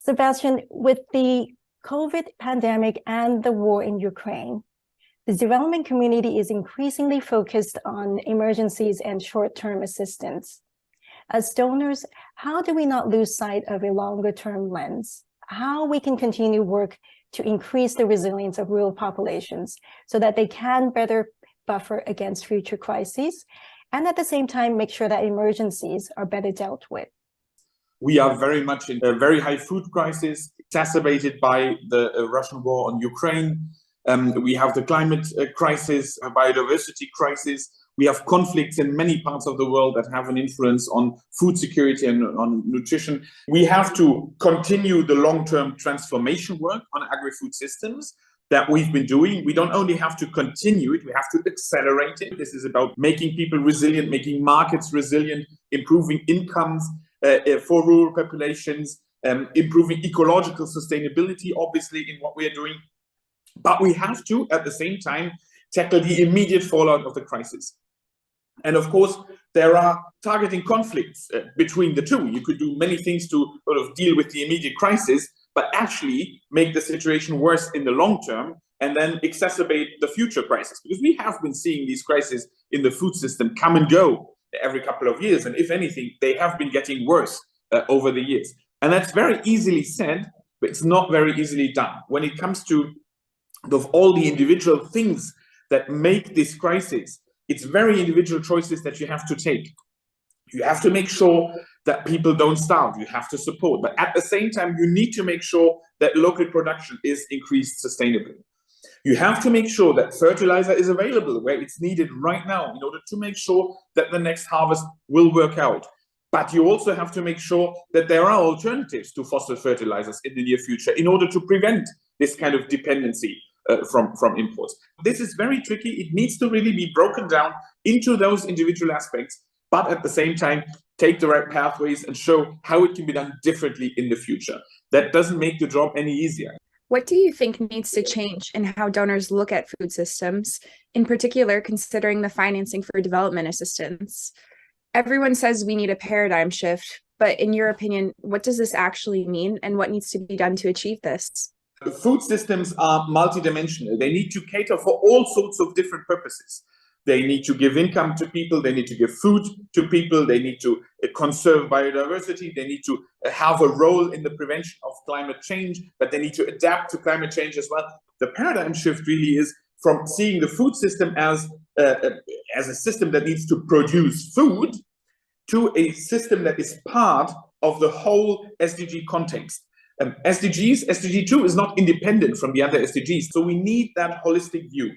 Sebastian, with the COVID pandemic and the war in Ukraine, the development community is increasingly focused on emergencies and short-term assistance. As donors, how do we not lose sight of a longer-term lens? How we can continue work to increase the resilience of rural populations so that they can better buffer against future crises, and at the same time make sure that emergencies are better dealt with? We are very much in a very high food crisis, exacerbated by the Russian war on Ukraine. We have the climate crisis, a biodiversity crisis. We have conflicts in many parts of the world that have an influence on food security and on nutrition. We have to continue the long-term transformation work on agri-food systems that we've been doing. We don't only have to continue it, we have to accelerate it. This is about making people resilient, making markets resilient, improving incomes for rural populations, improving ecological sustainability, obviously, in what we are doing. But we have to, at the same time, tackle the immediate fallout of the crisis. And of course, there are targeting conflicts between the two. You could do many things to sort of deal with the immediate crisis, but actually make the situation worse in the long term and then exacerbate the future crisis. Because we have been seeing these crises in the food system come and go every couple of years. And if anything, they have been getting worse over the years. And that's very easily said, but it's not very easily done. When it comes to all the individual things that make this crisis, it's very individual choices that you have to take. You have to make sure that people don't starve. You have to support. But at the same time, you need to make sure that local production is increased sustainably. You have to make sure that fertilizer is available where it's needed right now in order to make sure that the next harvest will work out. But you also have to make sure that there are alternatives to fossil fertilizers in the near future in order to prevent this kind of dependency from imports. This is very tricky. It needs to really be broken down into those individual aspects, but at the same time, take the right pathways and show how it can be done differently in the future. That doesn't make the job any easier. What do you think needs to change in how donors look at food systems, in particular considering the financing for development assistance? Everyone says we need a paradigm shift, but in your opinion, what does this actually mean and what needs to be done to achieve this? Food systems are multidimensional. They need to cater for all sorts of different purposes. They need to give income to people, they need to give food to people, they need to conserve biodiversity, they need to have a role in the prevention of climate change, but they need to adapt to climate change as well. The paradigm shift really is from seeing the food system as a system that needs to produce food to a system that is part of the whole SDG context. SDG 2 is not independent from the other SDGs, so we need that holistic view.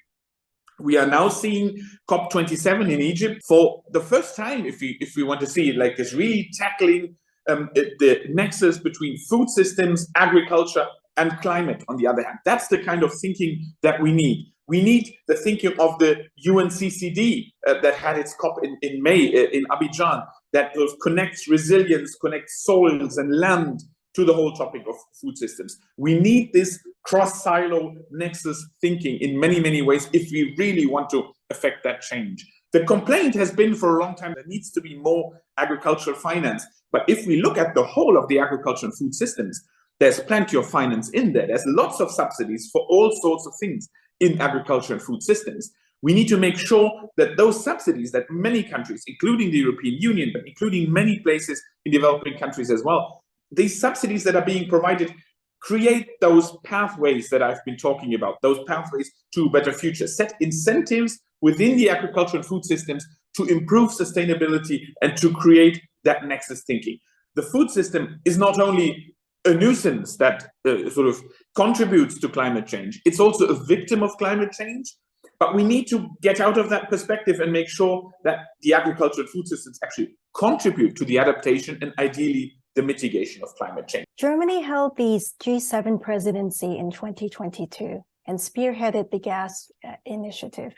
We are now seeing COP27 in Egypt for the first time, if we want to see it like this, really tackling the nexus between food systems, agriculture, and climate on the other hand. That's the kind of thinking that we need. We need the thinking of the UNCCD that had its COP in May in Abidjan, that connects resilience, connects soils and land to the whole topic of food systems. We need this cross-silo nexus thinking in many, many ways if we really want to affect that change. The complaint has been for a long time there needs to be more agricultural finance. But if we look at the whole of the agriculture and food systems, there's plenty of finance in there. There's lots of subsidies for all sorts of things in agriculture and food systems. We need to make sure that those subsidies that many countries, including the European Union, but including many places in developing countries as well, these subsidies that are being provided create those pathways that I've been talking about, those pathways to a better future, set incentives within the agriculture and food systems to improve sustainability and to create that nexus thinking. The food system is not only a nuisance that sort of contributes to climate change, it's also a victim of climate change. But we need to get out of that perspective and make sure that the agriculture and food systems actually contribute to the adaptation and ideally the mitigation of climate change. Germany held the G7 presidency in 2022 and spearheaded the gas initiative.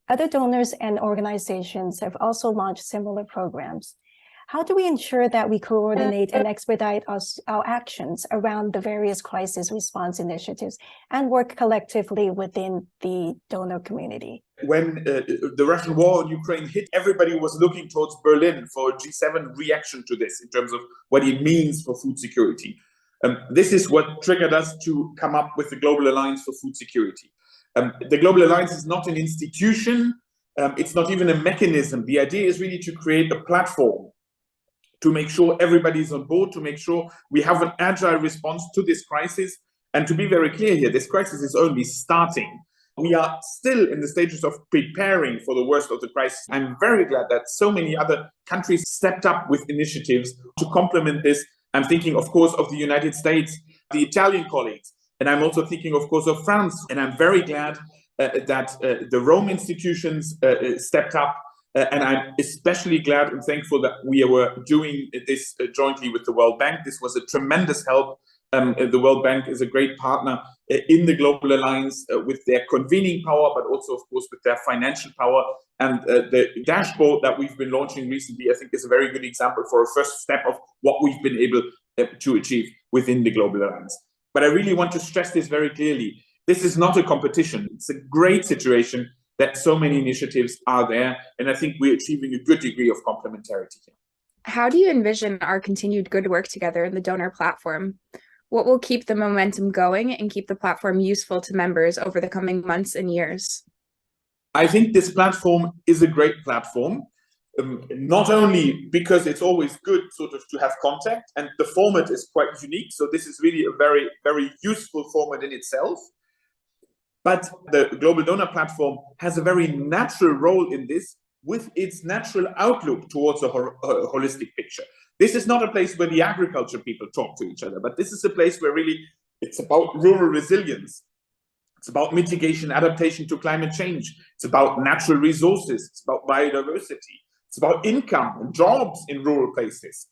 Other donors and organizations have also launched similar programs. How do we ensure that we coordinate and expedite our actions around the various crisis response initiatives and work collectively within the donor community? When the Russian war in Ukraine hit, everybody was looking towards Berlin for a G7 reaction to this in terms of what it means for food security. This is what triggered us to come up with the Global Alliance for Food Security. The Global Alliance is not an institution, it's not even a mechanism. The idea is really to create a platform to make sure everybody's on board, to make sure we have an agile response to this crisis. And to be very clear here, this crisis is only starting. We are still in the stages of preparing for the worst of the crisis. I'm very glad that so many other countries stepped up with initiatives to complement this. I'm thinking, of course, of the United States, the Italian colleagues, and I'm also thinking, of course, of France. And I'm very glad that the Rome institutions stepped up. And I'm especially glad and thankful that we were doing this jointly with the World Bank. This was a tremendous help. The World Bank is a great partner in the Global Alliance with their convening power, but also, of course, with their financial power. And the dashboard that we've been launching recently, I think, is a very good example for a first step of what we've been able to achieve within the Global Alliance. But I really want to stress this very clearly. This is not a competition. It's a great situation that so many initiatives are there. And I think we're achieving a good degree of complementarity here. How do you envision our continued good work together in the donor platform? What will keep the momentum going and keep the platform useful to members over the coming months and years? I think this platform is a great platform, not only because it's always good sort of to have contact, and the format is quite unique. So this is really a very, very useful format in itself. But the Global Donor Platform has a very natural role in this with its natural outlook towards a holistic picture. This is not a place where the agriculture people talk to each other, but this is a place where really it's about rural resilience. It's about mitigation, adaptation to climate change. It's about natural resources. It's about biodiversity. It's about income and jobs in rural places.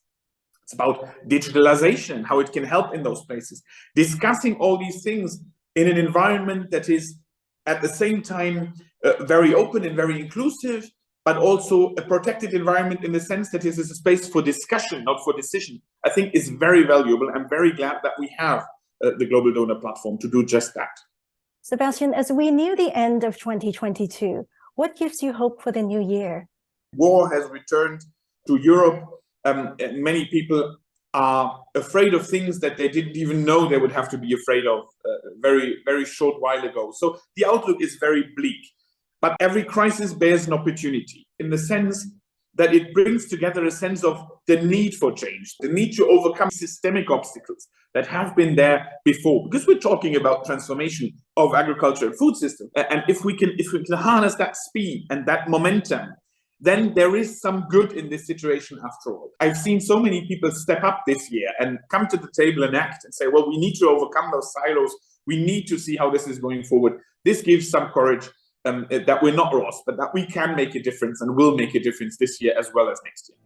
It's about digitalization, how it can help in those places. Discussing all these things in an environment that is at the same time very open and very inclusive, but also a protected environment in the sense that it is a space for discussion, not for decision, I think is very valuable. I'm very glad that we have the Global Donor Platform to do just that. Sebastian, as we near the end of 2022, what gives you hope for the new year? War has returned to Europe. And many people are afraid of things that they didn't even know they would have to be afraid of very, very short while ago. So the outlook is very bleak. But every crisis bears an opportunity in the sense that it brings together a sense of the need for change, the need to overcome systemic obstacles that have been there before. Because we're talking about transformation of agriculture and food system. And if we can harness that speed and that momentum, then there is some good in this situation after all. I've seen so many people step up this year and come to the table and act and say, well, we need to overcome those silos. We need to see how this is going forward. This gives some courage. That we're not lost, but that we can make a difference and will make a difference this year as well as next year.